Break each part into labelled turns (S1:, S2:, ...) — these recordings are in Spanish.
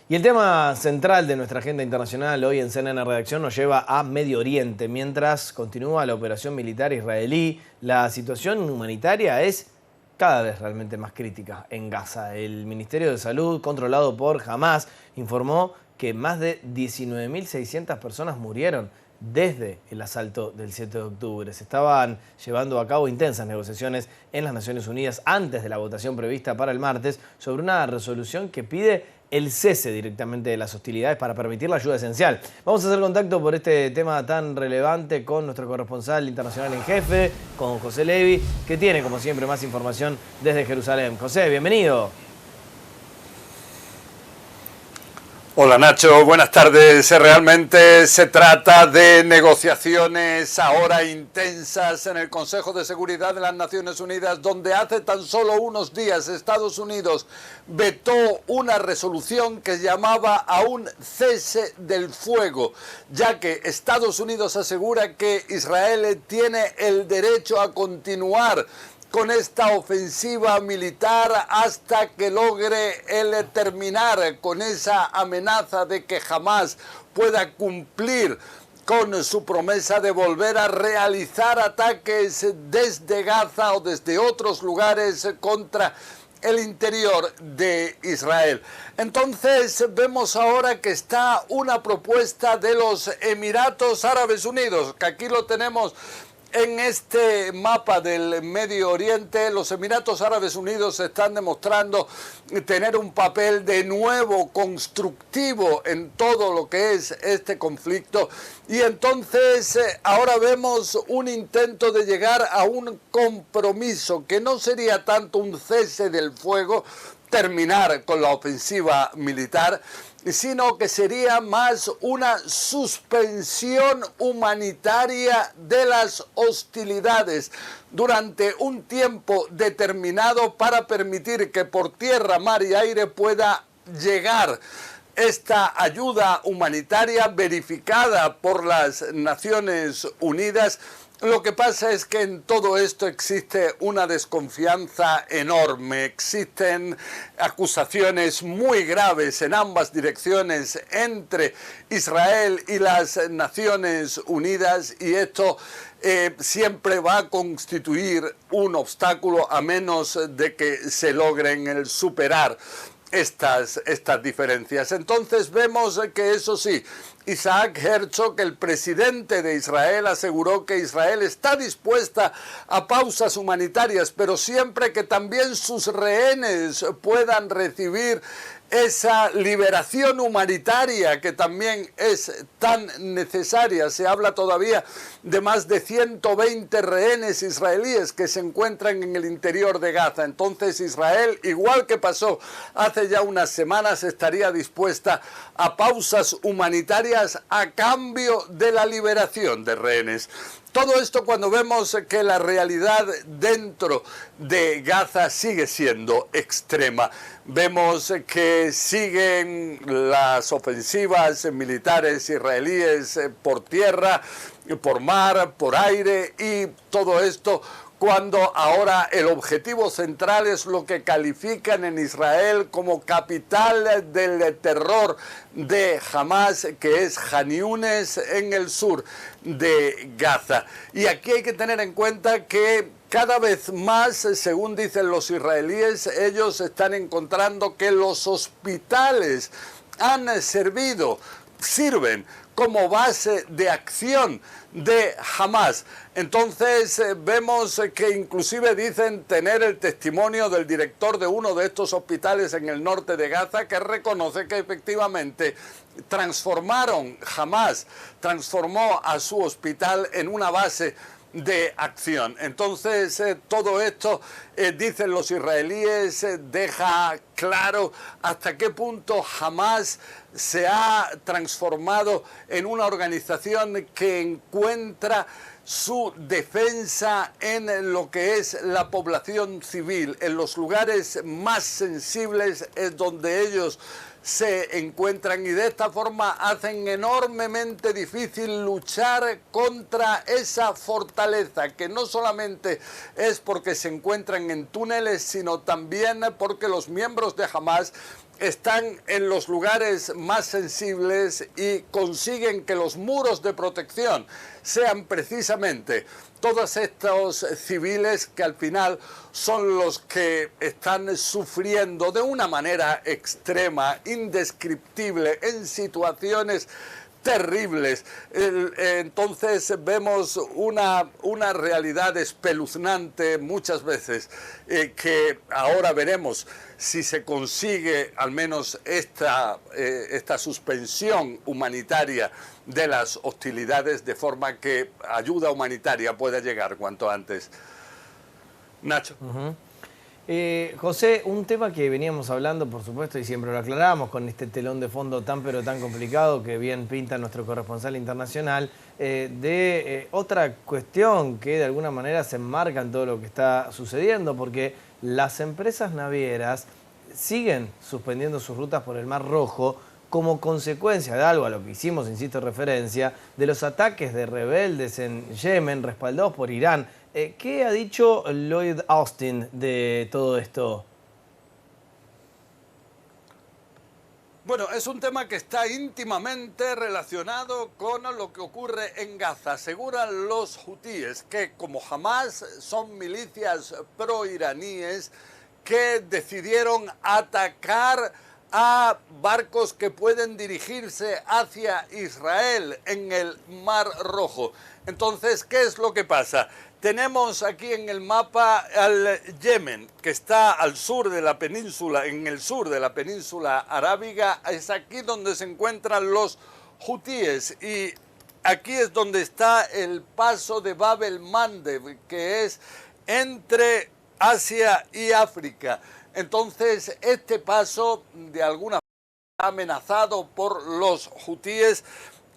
S1: Y el tema central de nuestra agenda internacional hoy en CNN Redacción nos lleva a Medio Oriente. Mientras continúa la operación militar israelí, la situación humanitaria es cada vez realmente más crítica en Gaza. El Ministerio de Salud, controlado por Hamas, informó que más de 19.600 personas murieron desde el asalto del 7 de octubre. Se estaban llevando a cabo intensas negociaciones en las Naciones Unidas antes de la votación prevista para el martes sobre una resolución que pide el cese directamente de las hostilidades para permitir la ayuda esencial. Vamos a hacer contacto por este tema tan relevante con nuestro corresponsal internacional en jefe, con José Levi, que tiene, como siempre, más información desde Jerusalén. José, bienvenido.
S2: Hola Nacho, buenas tardes. Realmente se trata de negociaciones ahora intensas en el Consejo de Seguridad de las Naciones Unidas, donde hace tan solo unos días Estados Unidos vetó una resolución que llamaba a un cese del fuego, ya que Estados Unidos asegura que Israel tiene el derecho a continuar con esta ofensiva militar hasta que logre el terminar con esa amenaza de que jamás pueda cumplir con su promesa de volver a realizar ataques desde Gaza o desde otros lugares contra el interior de Israel. Entonces vemos ahora que está una propuesta de los Emiratos Árabes Unidos, que aquí lo tenemos en este mapa del Medio Oriente. Los Emiratos Árabes Unidos están demostrando tener un papel de nuevo constructivo en todo lo que es este conflicto, y entonces ahora vemos un intento de llegar a un compromiso que no sería tanto un cese del fuego, terminar con la ofensiva militar, sino que sería más una suspensión humanitaria de las hostilidades durante un tiempo determinado para permitir que por tierra, mar y aire pueda llegar esta ayuda humanitaria verificada por las Naciones Unidas. Lo que pasa es que en todo esto existe una desconfianza enorme, existen acusaciones muy graves en ambas direcciones entre Israel y las Naciones Unidas, y esto siempre va a constituir un obstáculo a menos de que se logren superar estas diferencias. Entonces vemos que, eso sí, Isaac Herzog, el presidente de Israel, aseguró que Israel está dispuesta a pausas humanitarias, pero siempre que también sus rehenes puedan recibir esa liberación humanitaria que también es tan necesaria. Se habla todavía de más de 120 rehenes israelíes que se encuentran en el interior de Gaza. Entonces Israel, igual que pasó hace ya unas semanas, estaría dispuesta a pausas humanitarias a cambio de la liberación de rehenes. Todo esto cuando vemos que la realidad dentro de Gaza sigue siendo extrema. Vemos que siguen las ofensivas militares israelíes por tierra, por mar, por aire, y todo esto cuando ahora el objetivo central es lo que califican en Israel como capital del terror de Hamas, que es Jan Yunes, en el sur de Gaza. Y aquí hay que tener en cuenta que cada vez más, según dicen los israelíes, ellos están encontrando que los hospitales sirven como base de acción de Hamas. Entonces vemos que inclusive dicen tener el testimonio del director de uno de estos hospitales en el norte de Gaza, que reconoce que efectivamente Hamas transformó a su hospital en una base de acción. Entonces todo esto, dicen los israelíes, deja claro hasta qué punto Hamas se ha transformado en una organización que encuentra su defensa en lo que es la población civil. En los lugares más sensibles es donde ellos se encuentran, y de esta forma hacen enormemente difícil luchar contra esa fortaleza, que no solamente es porque se encuentran en túneles, sino también porque los miembros de Hamas están en los lugares más sensibles y consiguen que los muros de protección sean precisamente todos estos civiles que al final son los que están sufriendo de una manera extrema, indescriptible, en situaciones terribles. Entonces vemos una realidad espeluznante muchas veces, que ahora veremos si se consigue al menos esta suspensión humanitaria de las hostilidades, de forma que ayuda humanitaria pueda llegar cuanto antes. Nacho.
S1: José, un tema que veníamos hablando, por supuesto, y siempre lo aclaramos con este telón de fondo tan pero tan complicado que bien pinta nuestro corresponsal internacional, de otra cuestión que de alguna manera se enmarca en todo lo que está sucediendo, porque las empresas navieras siguen suspendiendo sus rutas por el Mar Rojo como consecuencia de algo a lo que hicimos, insisto, referencia, de los ataques de rebeldes en Yemen respaldados por Irán. ¿Qué ha dicho Lloyd Austin de todo esto?
S2: Bueno, es un tema que está íntimamente relacionado con lo que ocurre en Gaza. Aseguran los hutíes que, como Hamas, son milicias pro-iraníes que decidieron atacar a barcos que pueden dirigirse hacia Israel en el Mar Rojo. Entonces, ¿qué es lo que pasa? Tenemos aquí en el mapa al Yemen, que está al sur de la península, en el sur de la península arábiga. Es aquí donde se encuentran los hutíes, y aquí es donde está el paso de Bab el-Mandeb, que es entre Asia y África. Entonces, este paso de alguna forma amenazado por los hutíes,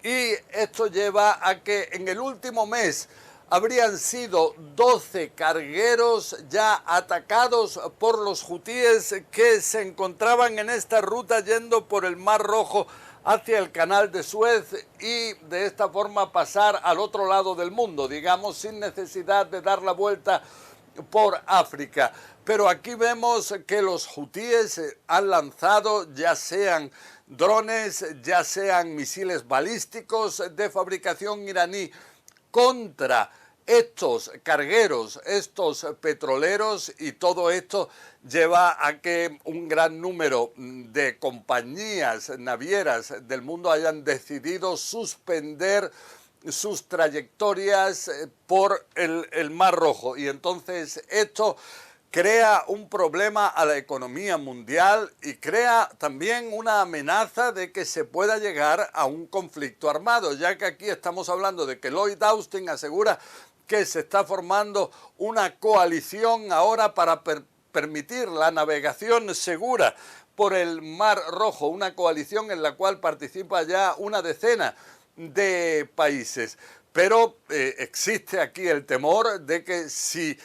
S2: y esto lleva a que en el último mes habrían sido 12 cargueros ya atacados por los hutíes que se encontraban en esta ruta yendo por el Mar Rojo hacia el Canal de Suez, y de esta forma pasar al otro lado del mundo, digamos, sin necesidad de dar la vuelta por África. Pero aquí vemos que los hutíes han lanzado ya sean drones, ya sean misiles balísticos de fabricación iraní contra estos cargueros, estos petroleros, y todo esto lleva a que un gran número de compañías navieras del mundo hayan decidido suspender sus trayectorias por el Mar Rojo, y entonces esto crea un problema a la economía mundial y crea también una amenaza de que se pueda llegar a un conflicto armado, ya que aquí estamos hablando de que Lloyd Austin asegura que se está formando una coalición ahora para permitir la navegación segura por el Mar Rojo, una coalición en la cual participa ya una decena de países. Pero existe aquí el temor de que si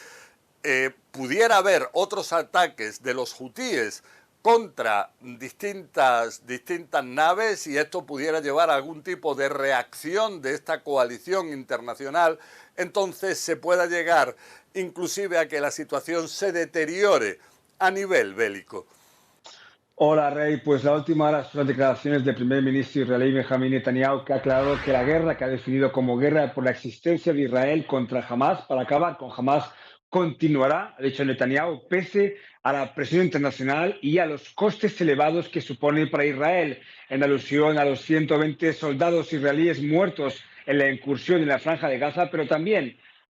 S2: pudiera haber otros ataques de los hutíes contra distintas naves, y esto pudiera llevar a algún tipo de reacción de esta coalición internacional, entonces se pueda llegar inclusive a que la situación se deteriore a nivel bélico.
S3: Hola, Rey. Pues la última hora son las declaraciones del primer ministro israelí Benjamín Netanyahu, que ha aclarado que la guerra que ha definido como guerra por la existencia de Israel contra Hamas, para acabar con Hamas, continuará, ha dicho Netanyahu, pese a la presión internacional y a los costes elevados que supone para Israel, en alusión a los 120 soldados israelíes muertos en la incursión en la Franja de Gaza, pero también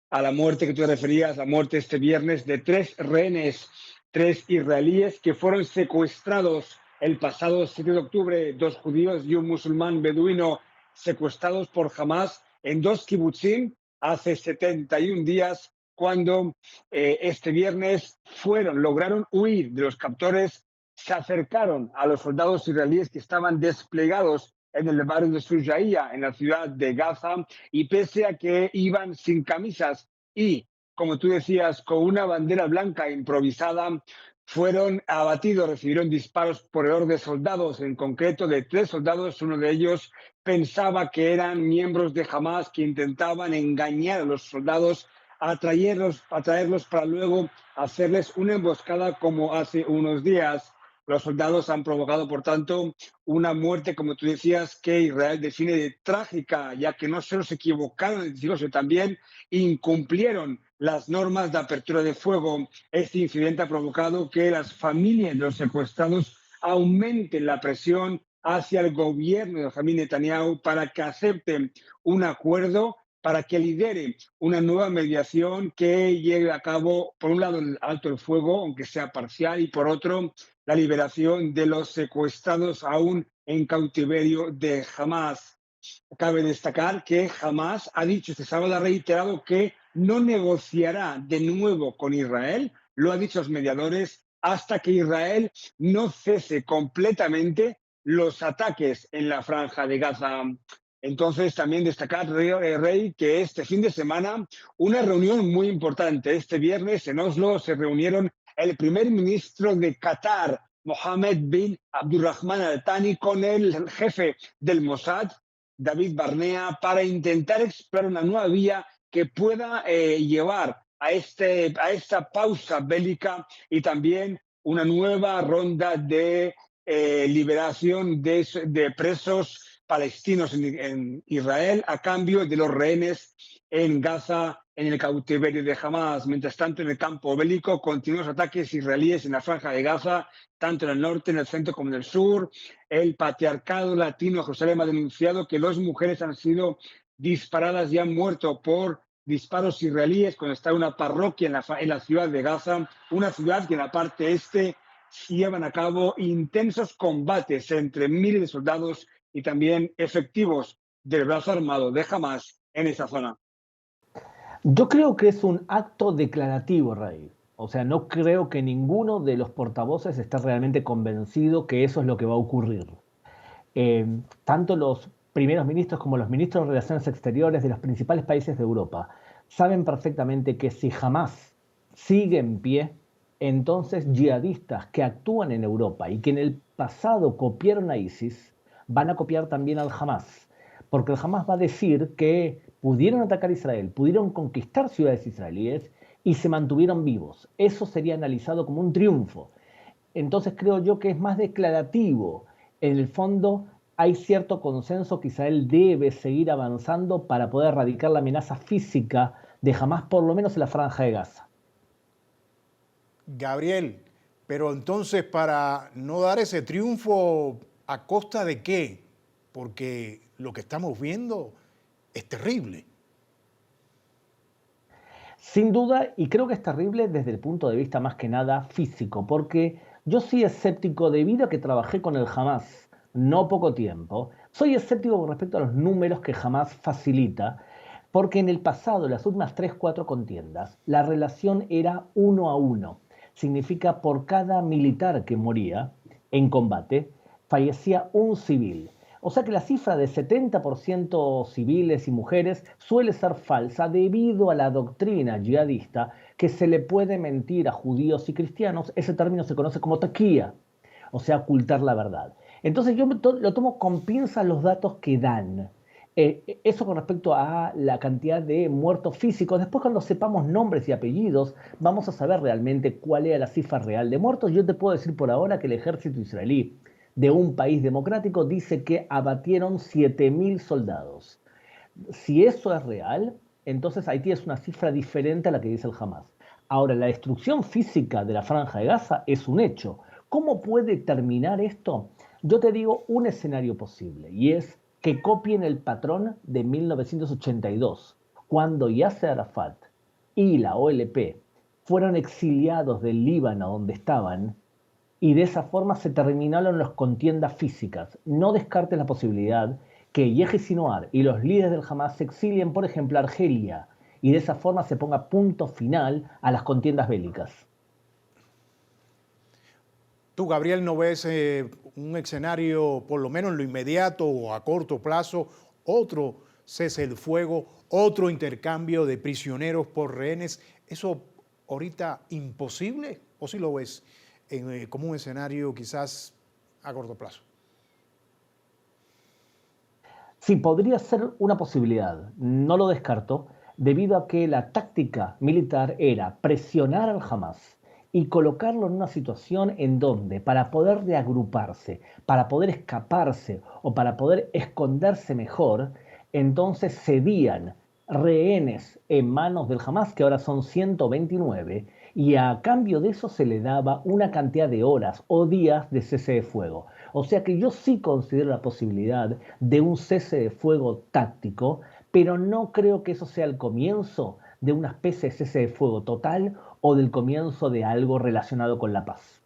S3: a la muerte que tú te referías, la muerte este viernes de 3 rehenes, 3 israelíes que fueron secuestrados el pasado 7 de octubre, 2 judíos y un musulmán beduino secuestrados por Hamas en 2 kibutzim hace 71 días, cuando este viernes lograron huir de los captores, se acercaron a los soldados israelíes que estaban desplegados en el barrio de Shujaiya, en la ciudad de Gaza, y pese a que iban sin camisas y, como tú decías, con una bandera blanca improvisada, fueron abatidos, recibieron disparos por error de soldados, en concreto de 3 soldados. Uno de ellos pensaba que eran miembros de Hamas que intentaban engañar a los soldados, atraerlos para luego hacerles una emboscada como hace unos días. Los soldados han provocado, por tanto, una muerte, como tú decías, que Israel define de trágica, ya que no solo se equivocaron en decirlo, sino también incumplieron las normas de apertura de fuego. Este incidente ha provocado que las familias de los secuestrados aumenten la presión hacia el gobierno de Benjamín Netanyahu para que acepten un acuerdo, para que lidere una nueva mediación que lleve a cabo, por un lado, el alto el fuego, aunque sea parcial, y por otro, la liberación de los secuestrados aún en cautiverio de Hamas. Cabe destacar que Hamas ha dicho este sábado, ha reiterado que no negociará de nuevo con Israel, lo ha dicho los mediadores, hasta que Israel no cese completamente los ataques en la franja de Gaza. Entonces, también destacar, Rey, que este fin de semana una reunión muy importante. Este viernes en Oslo se reunieron el primer ministro de Qatar, Mohammed bin Abdulrahman Al Thani, con el jefe del Mossad, David Barnea, para intentar explorar una nueva vía que pueda llevar a esta pausa bélica y también una nueva ronda de liberación de presos palestinos en Israel a cambio de los rehenes en Gaza, en el cautiverio de Hamas. Mientras tanto, en el campo bélico continúan los ataques israelíes en la franja de Gaza, tanto en el norte, en el centro como en el sur. El patriarcado latino Jerusalén ha denunciado que 2 mujeres han sido disparadas y han muerto por disparos israelíes cuando está una parroquia en la ciudad de Gaza, una ciudad que en la parte este llevan a cabo intensos combates entre miles de soldados y también efectivos del brazo armado de Hamas en esa zona.
S4: Yo creo que es un acto declarativo, Rey. O sea, no creo que ninguno de los portavoces esté realmente convencido que eso es lo que va a ocurrir. Tanto los primeros ministros como los ministros de Relaciones Exteriores de los principales países de Europa saben perfectamente que si Hamas sigue en pie, entonces yihadistas que actúan en Europa y que en el pasado copiaron a ISIS, van a copiar también al Hamas, porque el Hamas va a decir que pudieron atacar a Israel, pudieron conquistar ciudades israelíes y se mantuvieron vivos. Eso sería analizado como un triunfo. Entonces creo yo que es más declarativo. En el fondo hay cierto consenso que Israel debe seguir avanzando para poder erradicar la amenaza física de Hamas, por lo menos en la franja de Gaza.
S5: Gabriel, pero entonces para no dar ese triunfo, ¿a costa de qué? Porque lo que estamos viendo es terrible.
S4: Sin duda, y creo que es terrible desde el punto de vista más que nada físico, porque yo soy escéptico debido a que trabajé con el Hamas no poco tiempo. Soy escéptico con respecto a los números que Hamas facilita, porque en el pasado, en las últimas 3-4 contiendas, la relación era 1-1. Significa por cada militar que moría en combate, fallecía un civil. O sea que la cifra de 70% civiles y mujeres suele ser falsa debido a la doctrina yihadista que se le puede mentir a judíos y cristianos. Ese término se conoce como taquía, o sea, ocultar la verdad. Entonces yo lo tomo con pinzas los datos que dan. Eso con respecto a la cantidad de muertos físicos. Después, cuando sepamos nombres y apellidos, vamos a saber realmente cuál era la cifra real de muertos. Yo te puedo decir por ahora que el ejército israelí de un país democrático dice que abatieron 7.000 soldados. Si eso es real, entonces Haití es una cifra diferente a la que dice el Hamas. Ahora, la destrucción física de la franja de Gaza es un hecho. ¿Cómo puede terminar esto? Yo te digo un escenario posible, y es que copien el patrón de 1982, cuando Yasser Arafat y la OLP fueron exiliados del Líbano donde estaban, y de esa forma se terminaron las contiendas físicas. No descartes la posibilidad que Yehia Sinwar y los líderes del Hamas se exilien, por ejemplo, a Argelia, y de esa forma se ponga punto final a las contiendas bélicas.
S5: Tú, Gabriel, ¿no ves un escenario, por lo menos en lo inmediato o a corto plazo, otro cese el fuego, otro intercambio de prisioneros por rehenes? ¿Eso ahorita imposible o sí lo ves como un escenario quizás a corto plazo?
S4: Sí, podría ser una posibilidad, no lo descarto, debido a que la táctica militar era presionar al Hamas y colocarlo en una situación en donde para poder reagruparse, para poder escaparse o para poder esconderse mejor, entonces cedían rehenes en manos del Hamas, que ahora son 129, y a cambio de eso se le daba una cantidad de horas o días de cese de fuego. O sea que yo sí considero la posibilidad de un cese de fuego táctico, pero no creo que eso sea el comienzo de una especie de cese de fuego total o del comienzo de algo relacionado con la paz.